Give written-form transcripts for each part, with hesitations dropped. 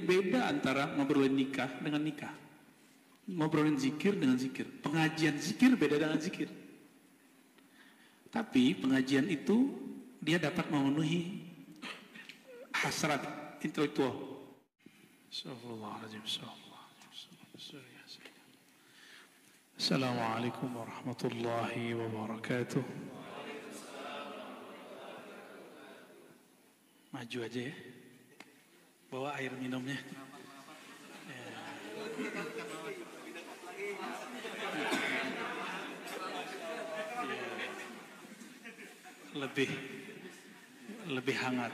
Beda antara ngobrolin nikah dengan nikah. Ngobrolin zikir dengan zikir. Pengajian zikir beda dengan zikir. Tapi pengajian itu dia dapat memenuhi hasrat intelektual. Assalamualaikum warahmatullahi wabarakatuh. Maju aja ya. Bawa air minumnya. Lebih hangat.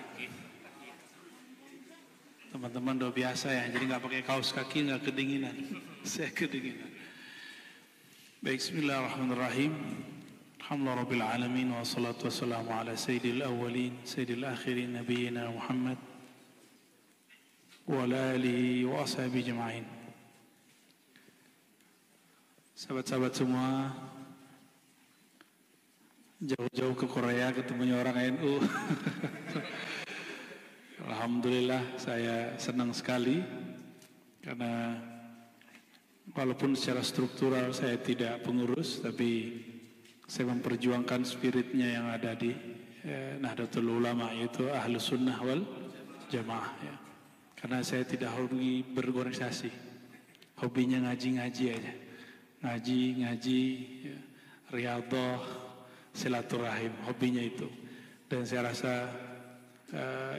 Teman-teman udah biasa ya, jadi nggak pakai kaos kaki, nggak kedinginan. Saya kedinginan. Baik, bismillahirrahmanirrahim. Alhamdulillah rabbil alamin, wassalatu wassalamu ala sayyidil awwalin, sayyidil akhirin, nabiyina Muhammad wa ala alihi wa ashabihi jema'in. Sahabat-sahabat semua, jauh-jauh ke Korea ketemunya orang NU. Alhamdulillah saya senang sekali karena walaupun secara struktural saya tidak pengurus, tapi saya memperjuangkan spiritnya yang ada di Nahdlatul Ulama, yaitu Ahlus Sunnah wal Jamaah ya. Karena saya tidak hobi berorganisasi, hobinya ngaji-ngaji aja, ngaji ya. Riyadhah, silaturahim, hobinya itu. Dan saya rasa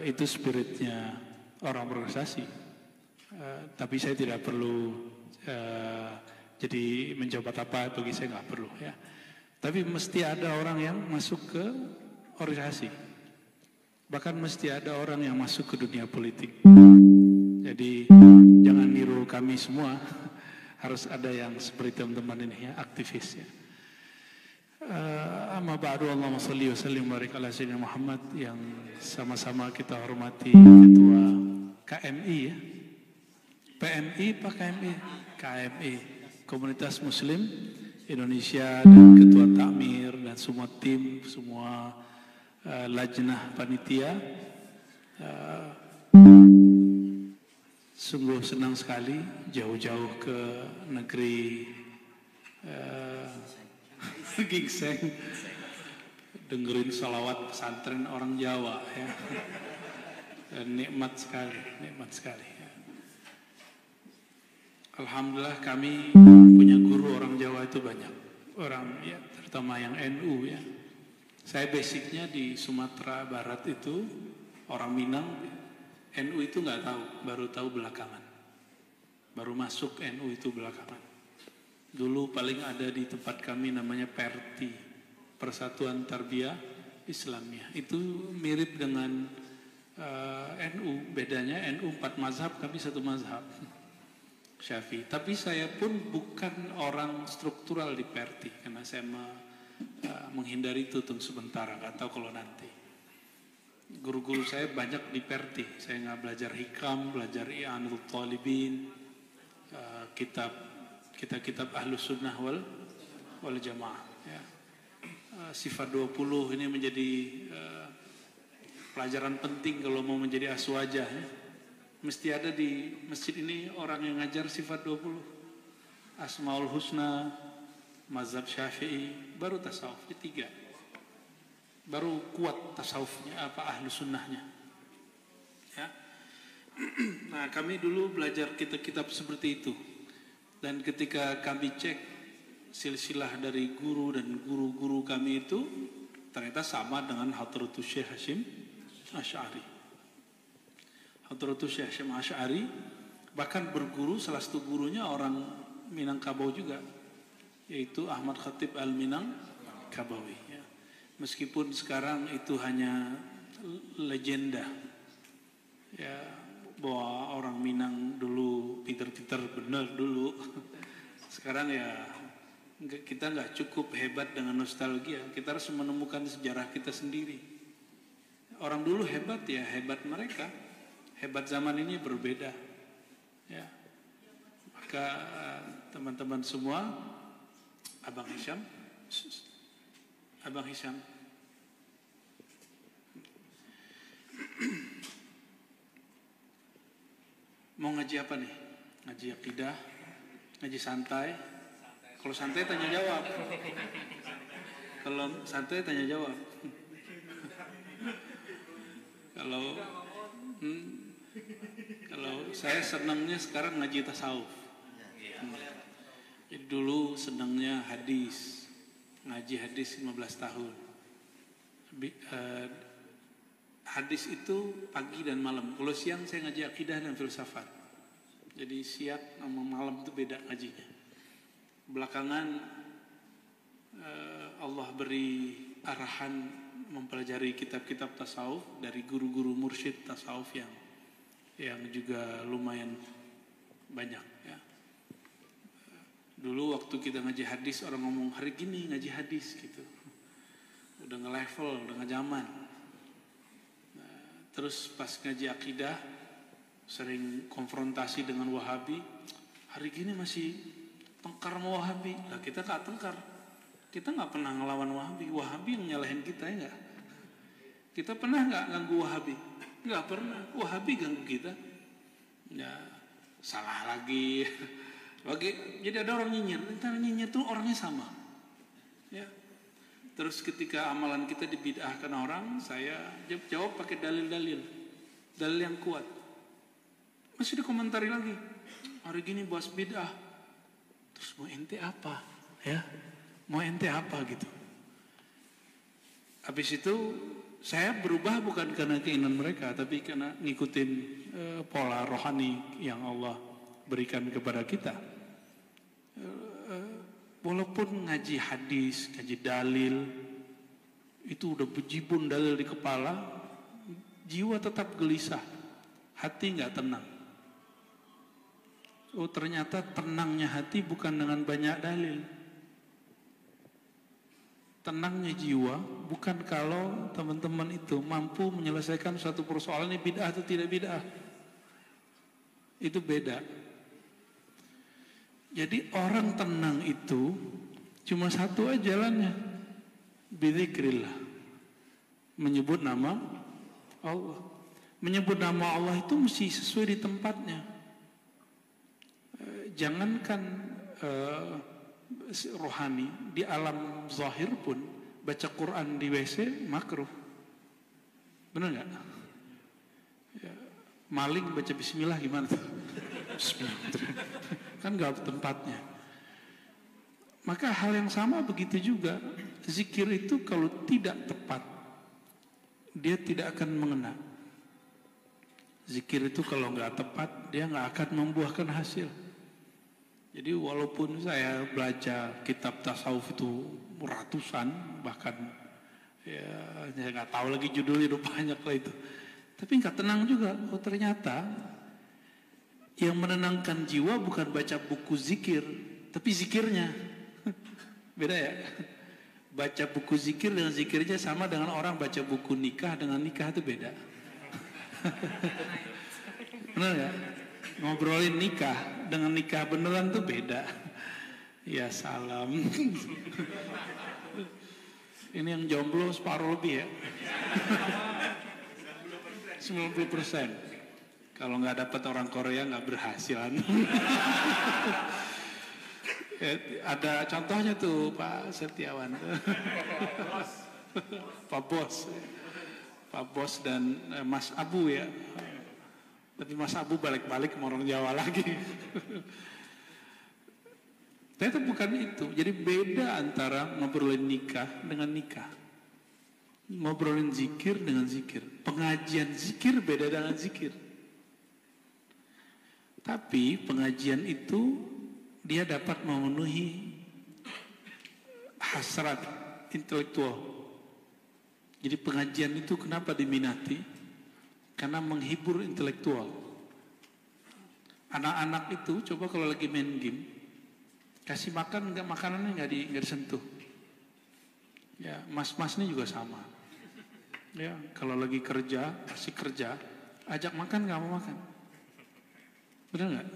itu spiritnya orang berorganisasi. Tapi saya tidak perlu jadi menjabat apa, bagi saya nggak perlu ya. Tapi mesti ada orang yang masuk ke organisasi. Bahkan mesti ada orang yang masuk ke dunia politik. Jadi jangan niru kami semua. Harus ada yang seperti teman-teman ini ya, aktivis ya. Amma ba'du, Allahumma salli wa sallim wa barik ala sayyidina Muhammad, yang sama-sama kita hormati Ketua KMI ya. PMI Pak KMI? KMI, Komunitas Muslim Indonesia, dan Ketua Takmir dan semua tim, semua lajnah panitia. Sungguh senang sekali jauh-jauh ke negeri Gingseng, dengerin salawat pesantren orang Jawa ya. Dan nikmat sekali ya. Alhamdulillah kami punya guru orang Jawa itu banyak, orang ya, terutama yang NU ya. Saya basicnya di Sumatera Barat itu, orang Minang. NU itu nggak tahu, baru tahu belakangan. Baru masuk NU itu belakangan. Dulu paling ada di tempat kami namanya PERTI, Persatuan Tarbiyah Islamiyah. Itu mirip dengan NU, bedanya NU 4 mazhab, kami 1 mazhab. Syafi'i. Tapi saya pun bukan orang struktural di PERTI, karena saya menghindari itu untuk sementara, nggak tahu kalau nanti. Guru-guru saya banyak di PERTI. Saya nggak belajar hikam, belajar i'anatul talibin, kitab Ahlus Sunnah wal Jamaah ya. Sifat 20 ini menjadi pelajaran penting kalau mau menjadi aswajah ya. Mesti ada di masjid ini orang yang ngajar sifat 20, Asmaul Husna, mazhab Syafi'i, baru tasawuf, 3. Baru kuat tasawufnya, Ahlus Sunnahnya ya. Nah kami dulu belajar kitab-kitab seperti itu. Dan ketika kami cek silsilah dari guru dan guru-guru kami itu, ternyata sama dengan Hadratus Syekh Hasyim Asy'ari. Hadratus Syekh Hasyim Asy'ari bahkan berguru, salah satu gurunya orang Minangkabau juga, yaitu Ahmad Khatib Al-Minangkabawi ya. Meskipun sekarang itu hanya legenda ya, bahwa orang Minang dulu pinter-pinter bener dulu. Sekarang ya kita nggak cukup hebat dengan nostalgia, kita harus menemukan sejarah kita sendiri. Orang dulu hebat ya, hebat mereka. Hebat zaman ini berbeda ya. Maka teman-teman semua, Abang Hisham, Mau ngaji apa nih? Ngaji akidah, ngaji santai. Kalau santai tanya jawab. Kalau santai tanya jawab. Kalau saya senangnya sekarang ngaji tasawuf. Jadi dulu senangnya hadis, ngaji hadis 15 tahun. Hadis itu pagi dan malam. Kalau siang saya ngaji akidah dan filsafat. Jadi siang sama malam itu beda ngajinya. Belakangan Allah beri arahan mempelajari kitab-kitab tasawuf dari guru-guru mursyid tasawuf yang juga lumayan banyak ya. Dulu waktu kita ngaji hadis orang ngomong hari gini ngaji hadis gitu. Udah nge-level, udah nge-zaman. Terus pas ngaji akidah sering konfrontasi dengan Wahabi. Hari gini masih tengkar sama Wahabi. Nah kita gak tengkar. Kita gak pernah ngelawan Wahabi. Wahabi yang nyalahin kita ya gak? Kita pernah gak ganggu Wahabi? Gak pernah. Wahabi ganggu kita. Ya salah lagi. Jadi ada orang nyinyir. Entah nyinyir tuh orangnya sama. Ya. Terus ketika amalan kita dibid'ahkan orang, saya jawab pakai dalil-dalil yang kuat. Masih dikomentari lagi. Hari gini bahas bid'ah. Terus mau ente apa? Ya, mau ente apa gitu. Habis itu saya berubah bukan karena keinginan mereka, tapi karena ngikutin pola rohani yang Allah berikan kepada kita. Walaupun ngaji hadis, ngaji dalil, itu udah bejibun dalil di kepala, jiwa tetap gelisah, hati nggak tenang. Oh ternyata tenangnya hati bukan dengan banyak dalil. Tenangnya jiwa bukan kalau teman-teman itu mampu menyelesaikan suatu persoalan ini bid'ah atau tidak bid'ah. Itu beda. Jadi orang tenang itu cuma satu aja jalannya, bidzikrillah, menyebut nama Allah. Menyebut nama Allah itu mesti sesuai di tempatnya. Jangankan rohani, di alam zahir pun baca Quran di WC makruh. Benar nggak? Ya, maling baca Bismillah gimana tuh? Bismillah. Kan gak tempatnya. Maka hal yang sama begitu juga. Zikir itu kalau tidak tepat, dia tidak akan mengena. Zikir itu kalau gak tepat, dia gak akan membuahkan hasil. Jadi walaupun saya belajar kitab tasawuf itu ratusan, bahkan ya saya gak tahu lagi judulnya udah banyak lah itu. Tapi gak tenang juga. Oh ternyata yang menenangkan jiwa bukan baca buku zikir, tapi zikirnya. Beda ya? Baca buku zikir dengan zikirnya sama dengan orang baca buku nikah dengan nikah itu beda. Benar ya? Ngobrolin nikah dengan nikah beneran tuh beda. Ya salam. Ini yang jomblo separuh lebih ya. 90%. Kalau nggak dapat orang Korea nggak berhasilan. Ada contohnya tuh Pak Setiawan, Pak Bos dan Mas Abu ya. Tapi Mas Abu balik-balik sama orang Jawa lagi. Ternyata bukan itu. Jadi beda antara ngobrolin nikah dengan nikah. Ngobrolin zikir dengan zikir. Pengajian zikir beda dengan zikir. Tapi pengajian itu dia dapat memenuhi hasrat intelektual. Jadi pengajian itu kenapa diminati? Karena menghibur intelektual. Anak-anak itu coba kalau lagi main game, kasih makan enggak, makanannya enggak disentuh. Ya, mas-mas ini juga sama. Ya, kalau lagi kerja, kasih kerja, ajak makan enggak mau makan. Benar nggak?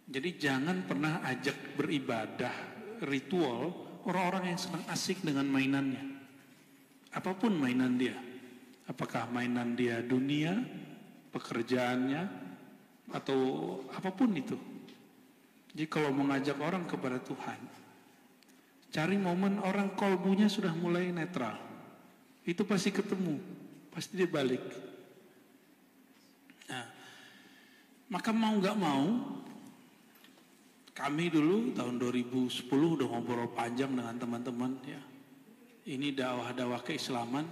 Jadi jangan pernah ajak beribadah ritual orang-orang yang senang asik dengan mainannya. Apapun mainan dia. Apakah mainan dia dunia, pekerjaannya, atau apapun itu. Jadi kalau mengajak orang kepada Tuhan, cari momen orang kolbunya sudah mulai netral. Itu pasti ketemu, pasti dia balik. Nah, maka mau nggak mau, kami dulu tahun 2010 udah ngobrol panjang dengan teman-teman ya. Ini dakwah-dakwah keislaman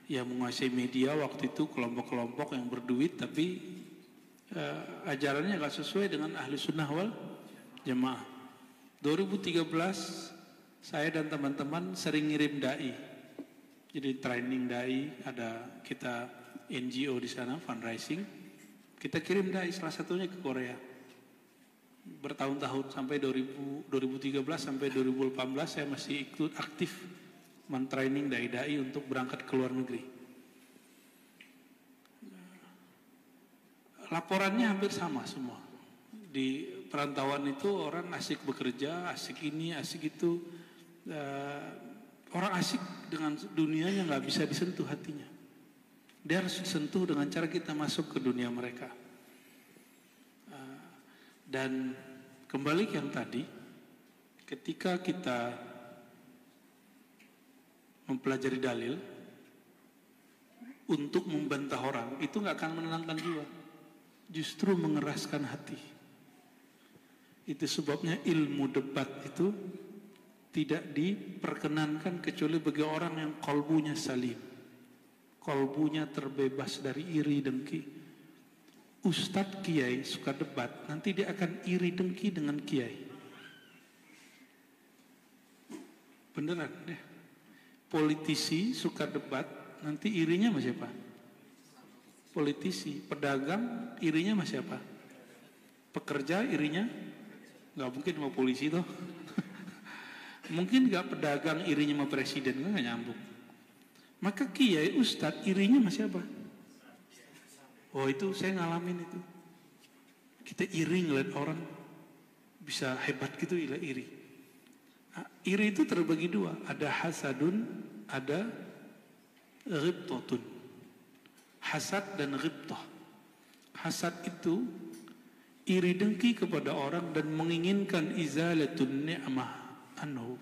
yang menguasai media waktu itu, kelompok-kelompok yang berduit tapi ajarannya nggak sesuai dengan ahli sunnah wal jamaah. 2013 saya dan teman-teman sering ngirim dai. Jadi training dai, ada kita NGO di sana fundraising. Kita kirim dai, salah satunya ke Korea. Bertahun-tahun sampai 2013 sampai 2018 saya masih ikut aktif mentraining dai-dai untuk berangkat ke luar negeri. Laporannya hampir sama semua. Di perantauan itu orang asik bekerja, asik ini, asik itu. Orang asik dengan dunianya nggak bisa disentuh hatinya. Dia harus disentuh dengan cara kita masuk ke dunia mereka. Dan kembali ke yang tadi, ketika kita mempelajari dalil untuk membantah orang, itu nggak akan menenangkan jiwa, justru mengeraskan hati. Itu sebabnya ilmu debat itu tidak diperkenankan kecuali bagi orang yang kolbunya salim, kolbunya terbebas dari iri dengki. Ustadz kiai suka debat, nanti dia akan iri dengki dengan kiai. Beneran deh. Politisi suka debat, nanti irinya sama siapa? Politisi. Pedagang irinya sama siapa? Pekerja irinya? Gak mungkin sama polisi toh. Mungkin gak pedagang irinya sama presiden, gak nyambung. Maka kiai ustadz irinya sama siapa? Oh itu saya ngalamin itu. Kita iri ngeliat orang bisa hebat gitu, iri. Nah, iri itu terbagi dua. Ada hasadun, ada ghibtatun. Hasad dan ghibtah. Hasad itu iri dengki kepada orang dan menginginkan izalatun ni'mah anhu.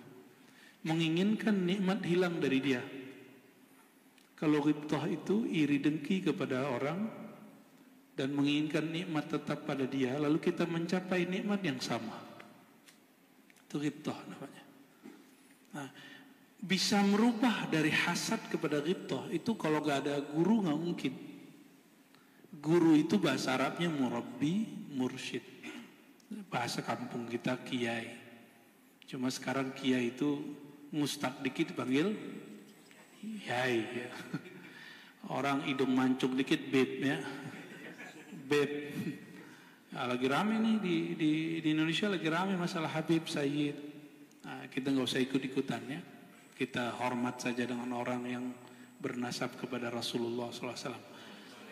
Menginginkan nikmat hilang dari dia. Kalau ghibtah itu iri dengki kepada orang dan menginginkan nikmat tetap pada dia, lalu kita mencapai nikmat yang sama. Itu ghibtah namanya. Nah, bisa merubah dari hasad kepada ghibtah itu kalau gak ada guru gak mungkin. Guru itu bahasa Arabnya murabbi, mursyid. Bahasa kampung kita kiai. Cuma sekarang kiai itu mustaq dikit dipanggil yai ya. Orang hidung mancung dikit beb ya. Beb. Nah, lagi rame nih di Indonesia, lagi rame masalah Habib Sayyid. Nah, kita nggak usah ikut-ikutan ya. Kita hormat saja dengan orang yang bernasab kepada Rasulullah SAW.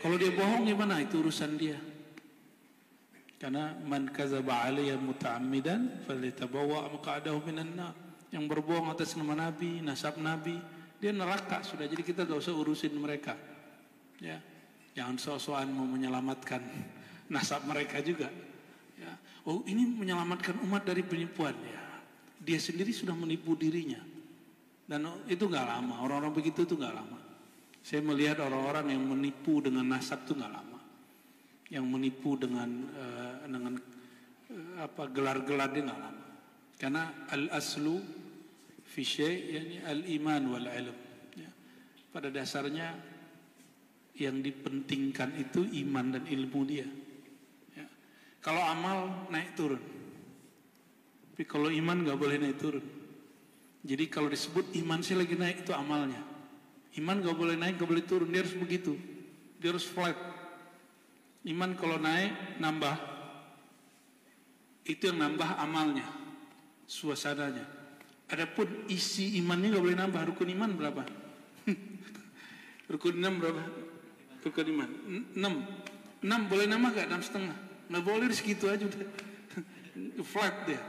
Kalau dia bohong gimana? Itu urusan dia. Karena man kadzaba alayya muta'ammidan falyatabawwa maq'adahu minan nar. Yang berbohong atas nama Nabi, nasab Nabi, dia neraka sudah. Jadi kita nggak usah urusin mereka. Ya. Jangan sok-sokan mau menyelamatkan nasab mereka juga. Ya. Oh ini menyelamatkan umat dari penipuan. Ya. Dia sendiri sudah menipu dirinya. Dan itu nggak lama. Orang-orang begitu itu nggak lama. Saya melihat orang-orang yang menipu dengan nasab itu nggak lama. Yang menipu dengan gelar-gelar dia nggak lama. Karena al-aslu fi syai' yani al-iman wal ilm. Ya. Pada dasarnya yang dipentingkan itu iman dan ilmu dia. Ya. Kalau amal naik turun, tapi kalau iman nggak boleh naik turun. Jadi kalau disebut iman sih lagi naik itu amalnya. Iman nggak boleh naik, nggak boleh turun. Dia harus begitu. Dia harus flat. Iman kalau naik nambah, itu yang nambah amalnya, suasananya. Adapun isi imannya nggak boleh nambah. Rukun iman berapa? Rukun iman berapa? Rukun iman 6 boleh nambah gak? 6,5. Nggak boleh segitu aja udah. Flat dia.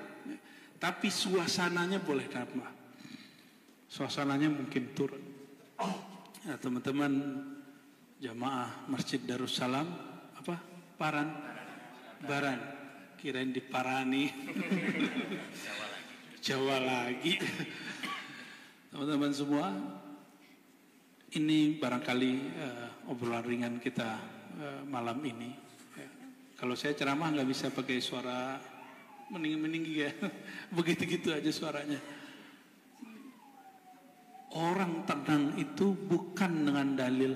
Tapi suasananya boleh nambah. Suasananya mungkin turun. Nah, teman-teman jamaah Masjid Darussalam Paran Baran. Kirain diparani. Jawa lagi. Teman-teman semua, ini barangkali obrolan ringan kita malam ini. Ya. Kalau saya ceramah nggak bisa pakai suara meninggi-meninggi ya, begitu gitu aja suaranya. Orang tenang itu bukan dengan dalil.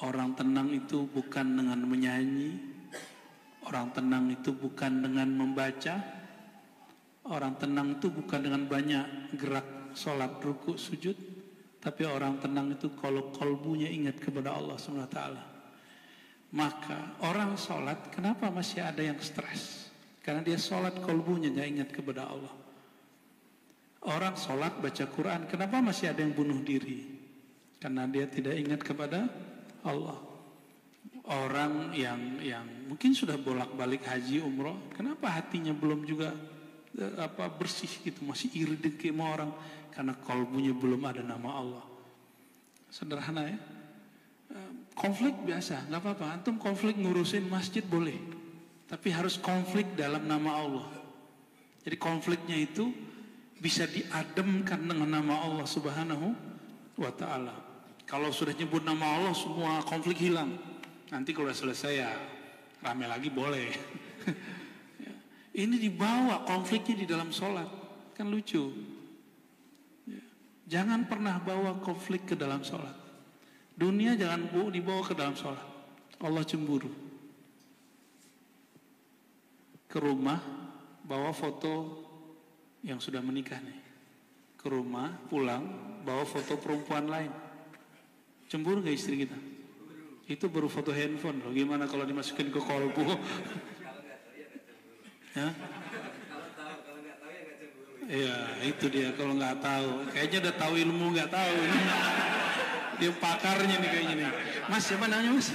Orang tenang itu bukan dengan menyanyi. Orang tenang itu bukan dengan membaca. Orang tenang itu bukan dengan banyak gerak sholat, ruku, sujud. Tapi orang tenang itu kalau kolbunya ingat kepada Allah SWT. Maka orang sholat, kenapa masih ada yang stres? Karena dia sholat kolbunya gak ingat kepada Allah. Orang sholat baca Quran, kenapa masih ada yang bunuh diri? Karena dia tidak ingat kepada Allah. Orang yang mungkin sudah bolak-balik haji umroh, kenapa hatinya belum juga bersih gitu, masih iri dengki sama orang? Karena kolbunya belum ada nama Allah. Sederhana ya. Konflik biasa, nggak apa-apa. Antum konflik ngurusin masjid boleh, tapi harus konflik dalam nama Allah. Jadi konfliknya itu bisa diademkan dengan nama Allah Subhanahu wa Ta'ala. Kalau sudah nyebut nama Allah, semua konflik hilang. Nanti kalau selesai ya rame lagi boleh. Ini dibawa konfliknya di dalam sholat, kan lucu. Jangan pernah bawa konflik ke dalam sholat. Dunia jangan dibawa ke dalam sholat. Allah cemburu. Ke rumah bawa foto yang sudah menikah nih. Ke rumah pulang bawa foto perempuan lain. Cemburu gak istri kita? Itu baru foto handphone loh. Gimana kalau dimasukin ke kolbu? Ya? Iya, itu dia. Kalau nggak tahu, kayaknya udah tahu ilmu nggak tahu. Dia pakarnya nih kayaknya nih. Mas, siapa namanya Mas?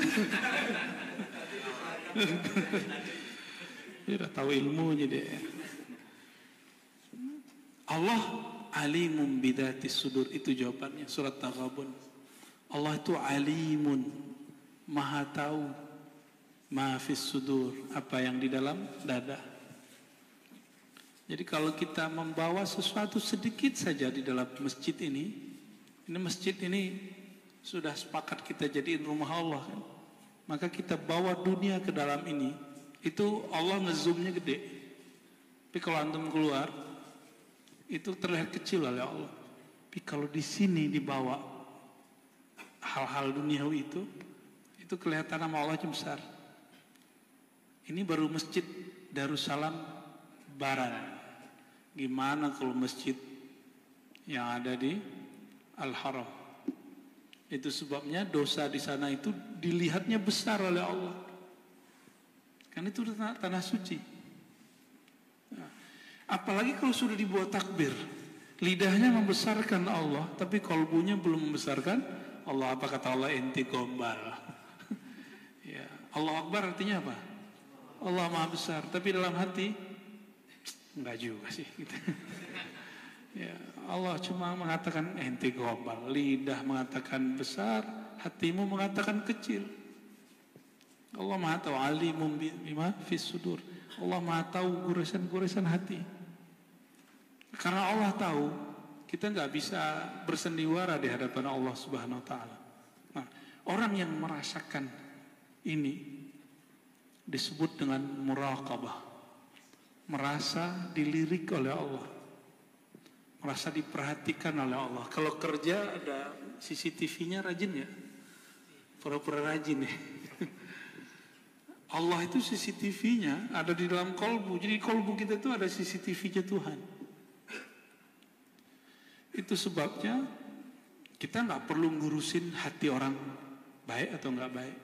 Dia udah tahu ilmunya dia. Allah alimun bidatis sudur, itu jawabannya surat Taghabun. Allah itu alimun, maha tahu ma fis sudur, apa yang di dalam dada. Jadi kalau kita membawa sesuatu sedikit saja di dalam masjid ini masjid ini sudah sepakat kita jadiin rumah Allah kan? Maka kita bawa dunia ke dalam ini, itu Allah ngezoomnya gede. Tapi kalau antum keluar, itu terlihat kecil oleh Allah. Tapi kalau di sini dibawa hal-hal duniawi itu kelihatan nama Allah besar. Ini baru masjid Darussalam Baran. Gimana kalau masjid yang ada di Al-Haram? Itu sebabnya dosa di sana itu dilihatnya besar oleh Allah. Kan itu tanah suci. Nah, apalagi kalau sudah dibuat takbir, lidahnya membesarkan Allah, tapi kolbunya belum membesarkan Allah. Apa kata Allah? Enti gombal. Ya, Allah Akbar artinya apa? Allah Maha Besar, tapi dalam hati enggak juga sih gitu. Ya, Allah cuma mengatakan enti global, lidah mengatakan besar, hatimu mengatakan kecil. Allah Maha tahu, alimum bima fis sudur. Allah Maha tahu goresan-goresan hati. Karena Allah tahu, kita enggak bisa bersendiwara di hadapan Allah Subhanahu wa taala. Nah, orang yang merasakan ini disebut dengan muraqabah. Merasa dilirik oleh Allah, merasa diperhatikan oleh Allah. Kalau kerja ada CCTV-nya rajin ya, pura-pura rajin ya. Allah itu CCTV-nya ada di dalam kolbu. Jadi kolbu kita itu ada CCTV-nya Tuhan. Itu sebabnya kita nggak perlu ngurusin hati orang baik atau nggak baik.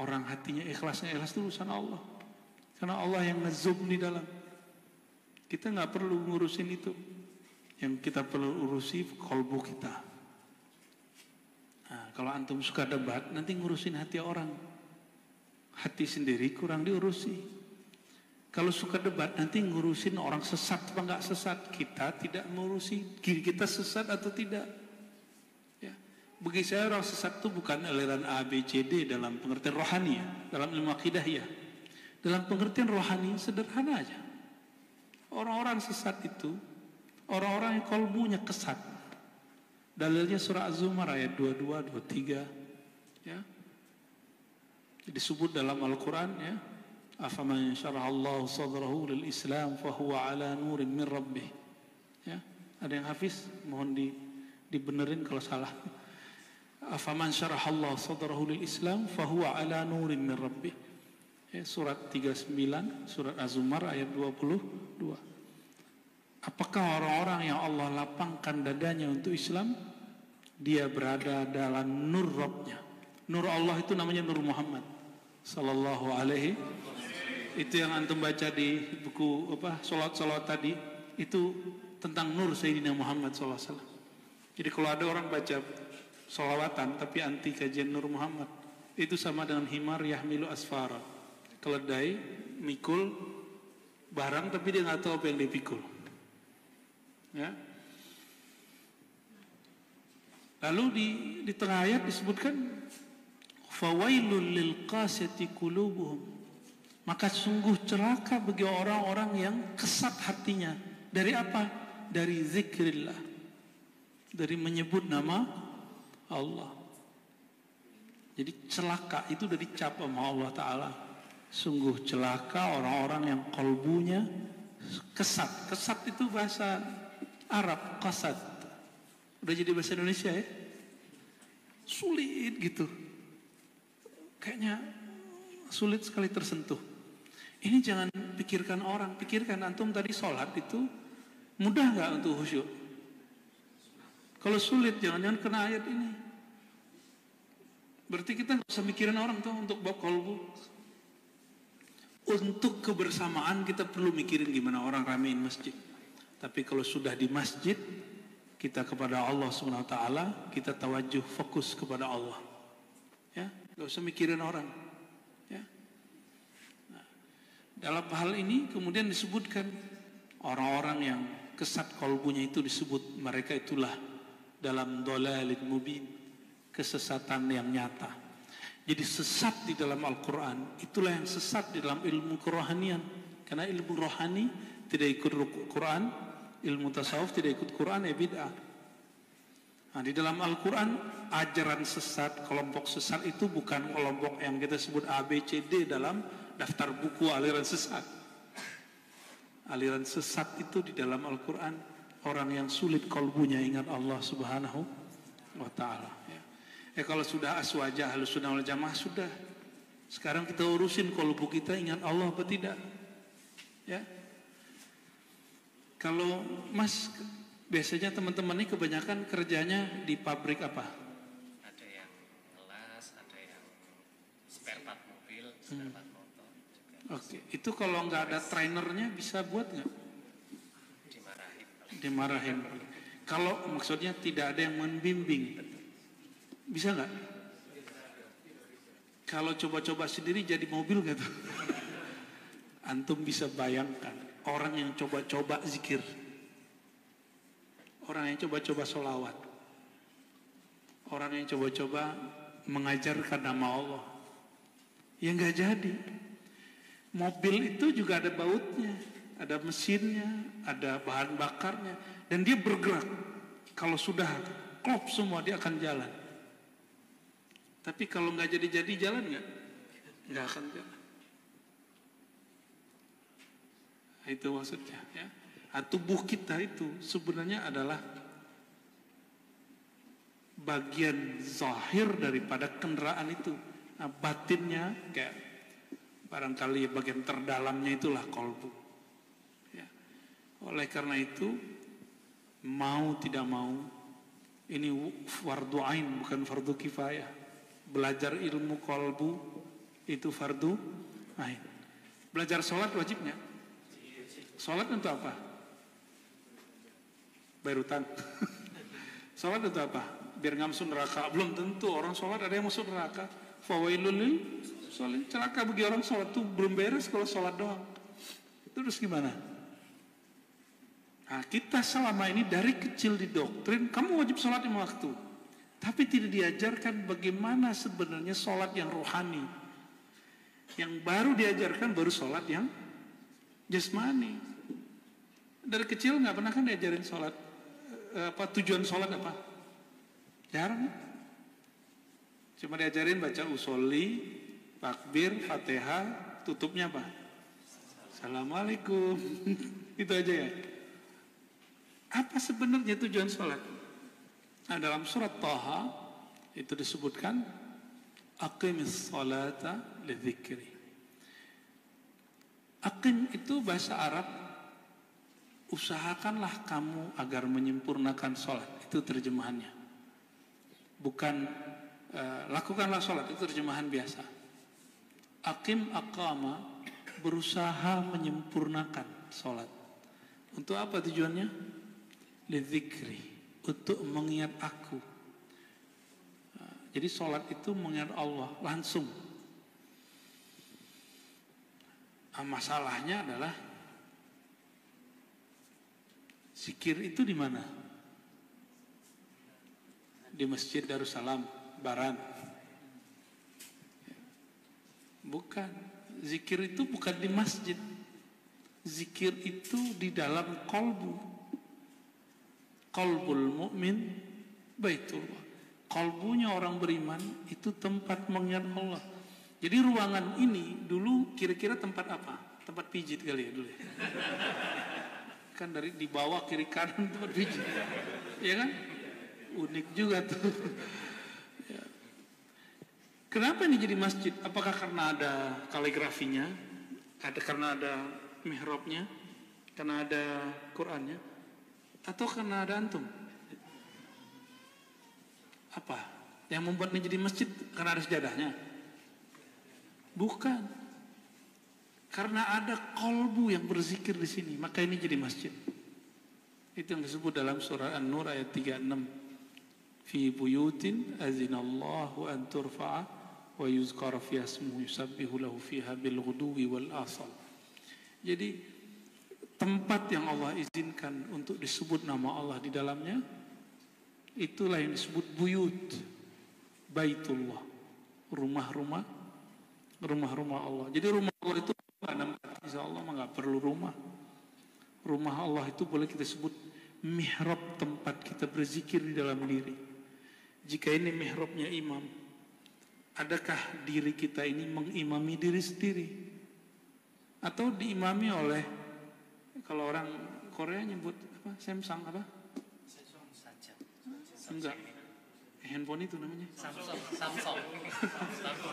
Orang hatinya ikhlasnya ikhlas itu urusan Allah. Karena Allah yang ngezoom di dalam. Kita nggak perlu ngurusin itu. Yang kita perlu urusi kolbu kita. Nah, kalau antum suka debat, nanti ngurusin hati orang. Hati sendiri kurang diurusi. Kalau suka debat, nanti ngurusin orang sesat apa nggak sesat. Kita tidak ngurusi diri kita sesat atau tidak. Ya. Bagi saya orang sesat itu bukan aliran A, B, C, D dalam pengertian rohani ya, dalam ilmu akidah ya. Dalam pengertian rohani sederhana aja. Orang-orang sesat itu orang-orang yang kalbunya kesat. Dalilnya surah Az-Zumar ayat 22, 23 ya. Disebut dalam Al-Quran ya, afaman syarahallahu sadrahu lil Islam fahuwa ala nurin min rabbih ya. Ada yang hafiz? Mohon dibenerin kalau salah. Afaman syarahallahu sadrahu lil Islam fahuwa ala nurin min rabbih ya, surat 39 surat Az-Zumar ayat 22. Apakah orang-orang yang Allah lapangkan dadanya untuk Islam, dia berada dalam nur Rabbnya. Nur Allah itu namanya Nur Muhammad sallallahu alaihi. Itu yang antum baca di buku salawat tadi, itu tentang nur Sayyidina Muhammad sallallahu alaihi wasallam. Jadi kalau ada orang baca salawatan tapi anti kajian Nur Muhammad, itu sama dengan himar yahmilu asfara, keledai mikul barang tapi dia nggak tahu apa yang dia pikul ya. Lalu di tengah ayat disebutkan fawailul lil qasiyati qulubuhum, maka sungguh celaka bagi orang-orang yang kesat hatinya. Dari apa? Dari zikrillah, dari menyebut nama Allah. Jadi celaka itu udah dicap sama Allah Ta'ala. Sungguh celaka orang-orang yang kalbunya kesat. Kesat itu bahasa Arab, kasat. Udah jadi bahasa Indonesia ya? Sulit gitu. Kayaknya sulit sekali tersentuh. Ini jangan pikirkan orang, pikirkan antum tadi sholat itu mudah nggak untuk khusyuk? Kalau sulit jangan-jangan kena ayat ini. Berarti kita nggak usah mikirin orang tuh untuk bab kolbu. Untuk kebersamaan kita perlu mikirin gimana orang ramein masjid. Tapi kalau sudah di masjid, kita kepada Allah Subhanahu wa taala, kita tawajuh fokus kepada Allah. Ya, nggak usah mikirin orang. Ya. Nah, dalam hal ini kemudian disebutkan orang-orang yang kesat kolbunya itu disebut mereka itulah dalam dolalin mubin, kesesatan yang nyata. Jadi sesat di dalam Al-Quran, itulah yang sesat di dalam ilmu kerohanian. Karena ilmu rohani tidak ikut Quran, ilmu tasawuf tidak ikut Quran, ya bid'ah. Nah, di dalam Al-Quran ajaran sesat, kelompok sesat itu bukan kelompok yang kita sebut A, B, C, D dalam daftar buku aliran sesat. Aliran sesat itu di dalam Al-Quran orang yang sulit kalbunya ingat Allah Subhanahu wa ta'ala ya. Kalau sudah aswajah Ahlussunnah wal Jamaah sudah. Sekarang kita urusin kalbu kita ingat Allah apa tidak ya. Kalau Mas biasanya teman-teman ini kebanyakan kerjanya di pabrik apa? Ada yang ngelas, ada yang spare part mobil, spare part motor juga. Oke, itu kalau nggak ada trainernya bisa buat nggak? Dimarahin. Kalau maksudnya tidak ada yang membimbing, bisa nggak? Kalau coba-coba sendiri jadi mobil nggak tuh? Antum bisa bayangkan orang yang coba-coba zikir, orang yang coba-coba sholawat, orang yang coba-coba mengajarkan nama Allah, ya nggak jadi. Mobil itu juga ada bautnya, ada mesinnya, ada bahan bakarnya, dan dia bergerak. Kalau sudah klop semua dia akan jalan. Tapi kalau nggak jadi jalan nggak akan jalan. Itu maksudnya ya. Tubuh kita itu sebenarnya adalah bagian zahir daripada kendaraan itu. Nah, batinnya kayak barangkali bagian terdalamnya itulah kolbu ya. Oleh karena itu mau tidak mau ini fardu ain bukan fardu kifayah. Belajar ilmu kolbu itu fardu ain. Belajar sholat wajibnya. Sholat untuk apa? Bayar utang. Sholat untuk apa? Biar nggak masuk neraka. Belum tentu orang sholat ada yang masuk neraka. Fawailul lil sholat. Celaka bagi orang sholat tuh belum beres kalau sholat doang. Itu terus gimana? Nah, kita selama ini dari kecil didoktrin kamu wajib sholat lima waktu. Tapi tidak diajarkan bagaimana sebenarnya sholat yang rohani. Yang baru diajarkan baru sholat yang jasmani. Dari kecil nggak pernah kan diajarin sholat. Tujuan sholat apa? Jarang. Cuma diajarin baca usolli, takbir, fatihah, tutupnya apa? Assalamualaikum. Itu aja ya. Apa sebenarnya tujuan sholat? Nah, dalam surat Thaha itu disebutkan aqimis sholata lidzikri. Aqim itu bahasa Arab, usahakanlah kamu agar menyempurnakan sholat. Itu terjemahannya. Bukan lakukanlah sholat, itu terjemahan biasa. Aqim aqama, berusaha menyempurnakan sholat. Untuk apa tujuannya? Lidzikri, untuk mengingat aku. Jadi sholat itu mengingat Allah langsung. Masalahnya adalah zikir itu di mana? Di Masjid Darussalam Baran. Bukan. Zikir itu bukan di masjid. Zikir itu di dalam qalbu. Qalbul mu'min baitullah. Qalbunya orang beriman itu tempat mengingat Allah. Jadi ruangan ini dulu kira-kira tempat apa? Tempat pijit kali ya dulu ya. Kan dari di bawah kiri kanan tempat pijit. Ya kan? Unik juga tuh. Ya. Kenapa ini jadi masjid? Apakah karena ada kaligrafinya? Karena ada mihrabnya? Karena ada Qur'annya? Atau karena ada antum? Apa? Yang membuatnya jadi masjid karena ada sejadahnya? Bukan. Karena ada qalbu yang berzikir di sini, maka ini jadi masjid. Itu yang disebut dalam surah An-Nur ayat 36. Fi buyutin azinallahu an turfa'a wa yuzkara fiha ismuhu yusabbihu lahu fiha bil ghuduwi wal asal. Jadi tempat yang Allah izinkan untuk disebut nama Allah di dalamnya, itulah yang disebut buyut, baitullah, rumah-rumah Allah. Jadi rumah Allah itu insya Allah nggak perlu rumah. Rumah Allah itu boleh kita sebut mihrab, tempat kita berzikir di dalam diri. Jika ini mihrabnya imam, adakah diri kita ini mengimami diri sendiri? Atau diimami oleh, kalau orang Korea nyebut apa? Samsung apa? Enggak. Handphone itu namanya?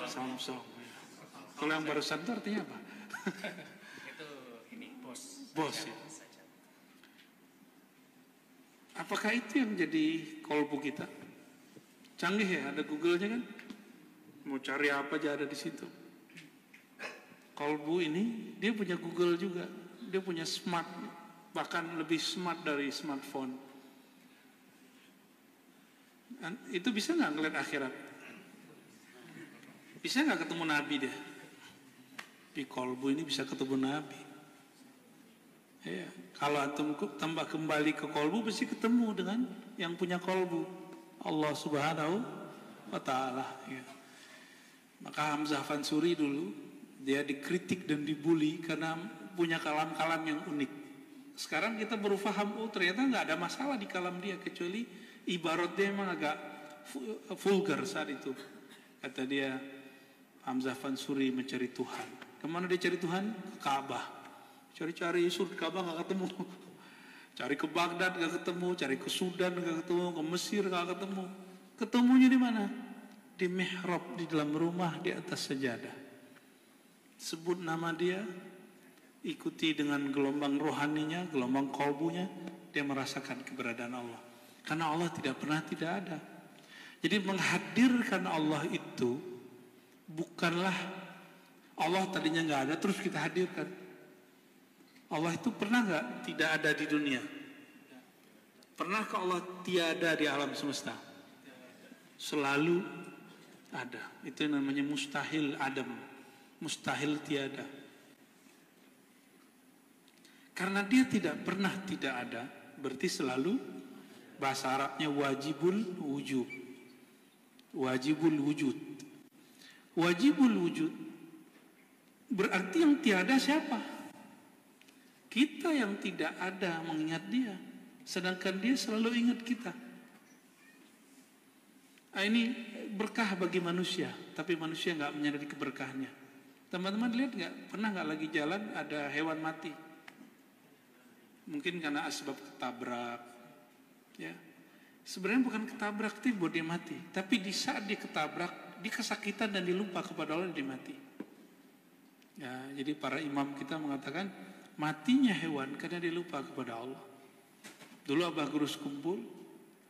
Samsung. Kalau yang barusan itu artinya apa? Itu ini bos. Bos ya. Apakah itu yang jadi kolbu kita? Canggih ya, ada Google-nya kan? Mau cari apa aja ada di situ. Kolbu ini dia punya Google juga. Dia punya smart, bahkan lebih smart dari smartphone. Itu bisa nggak ngeliat akhirat? Bisa nggak ketemu Nabi dia? Di kolbu ini bisa ketemu Nabi. Ya, kalau antum tambah kembali ke kolbu, pasti ketemu dengan yang punya kolbu, Allah Subhanahu wa Ta'ala. Ya. Maka Hamzah Fansuri dulu dia dikritik dan dibully karena punya kalam-kalam yang unik. Sekarang kita baru paham, oh ternyata nggak ada masalah di kalam dia, kecuali ibarat dia memang agak vulgar saat itu. Kata dia, Hamzah Fansuri mencari Tuhan. Kemana dia cari Tuhan? Ke Ka'bah. Cari-cari surga Ka'bah nggak ketemu. Cari ke Baghdad nggak ketemu, cari ke Sudan nggak ketemu, ke Mesir nggak ketemu. Ketemunya di mana? Di mihrab, di dalam rumah, di atas sajadah. Sebut nama dia, ikuti dengan gelombang rohaninya, gelombang kolbunya, dia merasakan keberadaan Allah. Karena Allah tidak pernah tidak ada. Jadi menghadirkan Allah itu bukanlah Allah tadinya nggak ada terus kita hadirkan. Allah itu pernah nggak tidak ada di dunia? Pernahkah Allah tiada di alam semesta? Selalu ada. Itu yang namanya mustahil adam, mustahil tiada. Karena dia tidak pernah tidak ada, berarti selalu, bahasa Arabnya wajibul wujub. Wajibul wujud. Wajibul wujud berarti yang tiada siapa? Kita yang tidak ada mengingat dia, sedangkan dia selalu ingat kita. Ini berkah bagi manusia, tapi manusia nggak menyadari keberkahannya. Teman-teman lihat nggak? Pernah nggak lagi jalan ada hewan mati? Mungkin karena asbab ketabrak, ya. Sebenarnya bukan ketabrak itu buat dia mati, tapi di saat dia ketabrak, dia kesakitan dan dia lupa kepada Allah dan dia mati. Ya, jadi para imam kita mengatakan matinya hewan karena dia lupa kepada Allah. Dulu Abah Gurus kumpul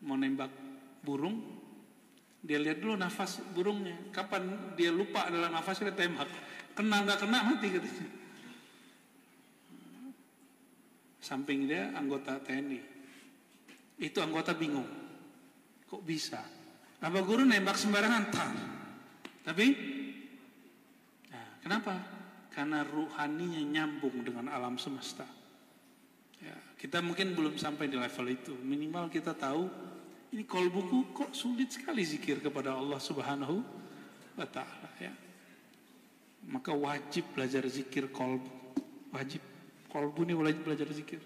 mau nembak burung, dia lihat dulu nafas burungnya, kapan dia lupa dalam nafasnya dia tembak, kena nggak kena mati katanya. Samping dia anggota TNI, itu anggota bingung, kok bisa? Abah Guru nembak sembarangan, tapi kenapa? Karena ruhaninya nyambung dengan alam semesta. Ya, kita mungkin belum sampai di level itu. Minimal kita tahu ini kolbuku kok sulit sekali zikir kepada Allah Subhanahu wa Ta'ala. Ya. Maka wajib belajar zikir kolbu. Wajib. Kolbu ini wajib belajar zikir.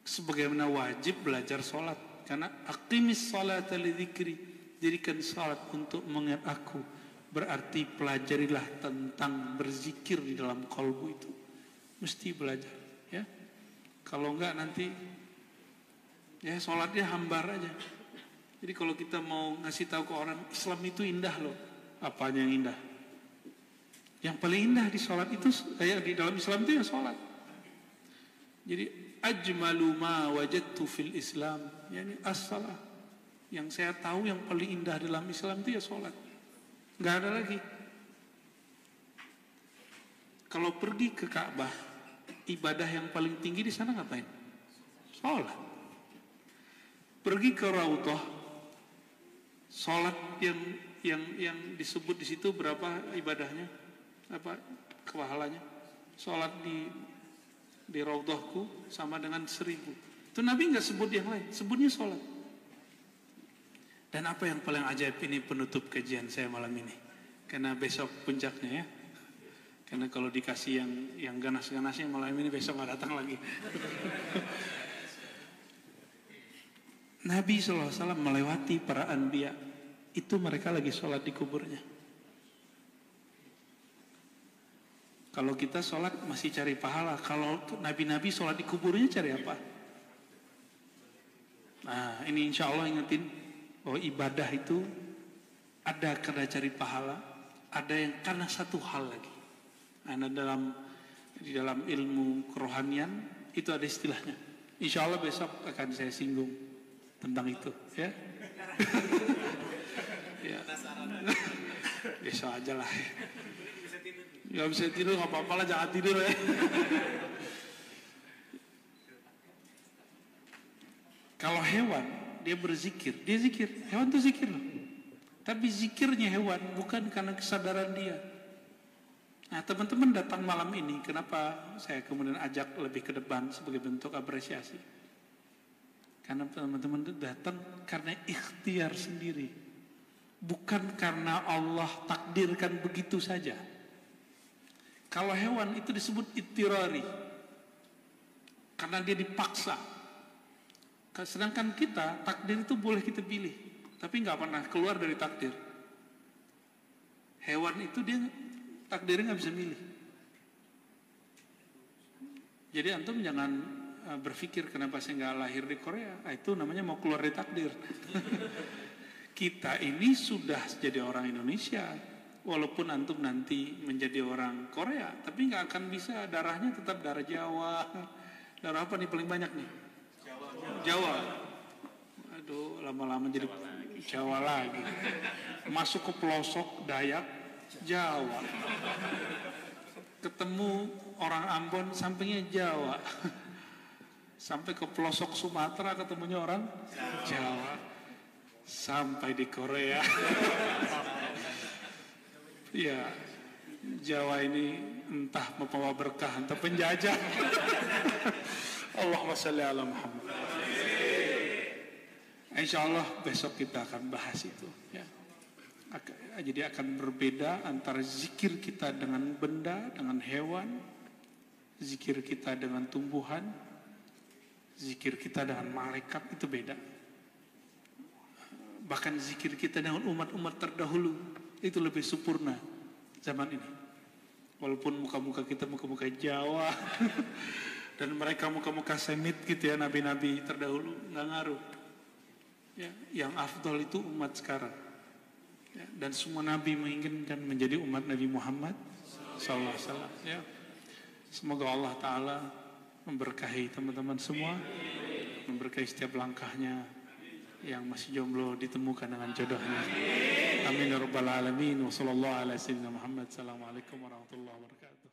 Sebagaimana wajib belajar sholat. Karena aqimis sholata li dzikri. Jadikan sholat untuk mengingat aku. Berarti pelajarilah tentang berzikir di dalam kolbu itu. Mesti belajar, ya. Kalau enggak nanti ya sholatnya hambar aja. Jadi kalau kita mau ngasih tahu ke orang Islam itu indah loh. Apanya yang indah? Yang paling indah di sholat itu, di dalam Islam itu ya sholat. Jadi ajmalu ma wajadtu fil Islam, yani as-salah. Yang saya tahu yang paling indah dalam Islam itu ya sholat. Nggak ada lagi. Kalau pergi ke Ka'bah, ibadah yang paling tinggi di sana ngapain? Sholat. Pergi ke Raudhah, sholat yang disebut di situ berapa ibadahnya? Apa kepahalanya? Sholat di Raudhahku sama dengan 1000. Itu Nabi nggak sebut yang lain, sebutnya sholat. Dan apa yang paling ajaib ini penutup kajian saya malam ini. Karena besok puncaknya ya. Karena kalau dikasih yang ganas-ganasnya malam ini besok nggak datang lagi. Nabi SAW melewati para anbiya. Itu mereka lagi sholat di kuburnya. Kalau kita sholat masih cari pahala. Kalau nabi-nabi sholat di kuburnya cari apa? Nah ini insya Allah ingetin. Oh ibadah itu ada karena cari pahala, ada yang karena satu hal lagi. Nah, di dalam ilmu kerohanian itu ada istilahnya. Insya Allah besok akan saya singgung tentang itu, ya. Ya. Besok aja lah. Gak bisa tidur, nggak apa-apa lah, jangan tidur ya. Kalau hewan dia berzikir, dia zikir. Hewan itu zikir loh. Tapi zikirnya hewan bukan karena kesadaran dia. Nah teman-teman datang malam ini, kenapa saya kemudian ajak lebih ke depan sebagai bentuk apresiasi? Karena teman-teman datang karena ikhtiar sendiri. Bukan karena Allah takdirkan begitu saja. Kalau hewan itu disebut ittirari. Karena dia dipaksa. Sedangkan kita, takdir itu boleh kita pilih, tapi nggak pernah keluar dari takdir. Hewan itu dia takdirnya nggak bisa milih. Jadi antum jangan berpikir kenapa saya nggak lahir di Korea. Itu namanya mau keluar dari takdir. Kita ini sudah jadi orang Indonesia, walaupun antum nanti menjadi orang Korea, tapi nggak akan bisa, darahnya tetap darah Jawa. Darah apa nih paling banyak nih? Jawa. Aduh, lama-lama jadi Jawa lagi. Masuk ke pelosok Dayak, Jawa. Ketemu orang Ambon, sampingnya Jawa. Sampai ke pelosok Sumatera, ketemunya orang Jawa. Sampai di Korea. Ya, Jawa ini entah membawa berkah, entah penjajah. Allahumma shalli ala Muhammad. Insya Allah besok kita akan bahas itu. Ya. Jadi akan berbeda antara zikir kita dengan benda, dengan hewan, zikir kita dengan tumbuhan, zikir kita dengan malaikat, itu beda. Bahkan zikir kita dengan umat-umat terdahulu itu lebih sempurna zaman ini. Walaupun muka-muka kita muka-muka Jawa dan mereka muka-muka Semit gitu ya, nabi-nabi terdahulu, nggak ngaruh. Ya, yang afdol itu umat sekarang. Ya, dan semua nabi menginginkan menjadi umat Nabi Muhammad sallallahu alaihi wasallam. Ya. Semoga Allah Ta'ala memberkahi teman-teman semua, memberkahi setiap langkahnya, yang masih jomblo ditemukan dengan jodohnya. Amin ya rabbal alamin. Wa sallallahu ala sayyidina Muhammad. Assalamualaikum warahmatullahi wabarakatuh.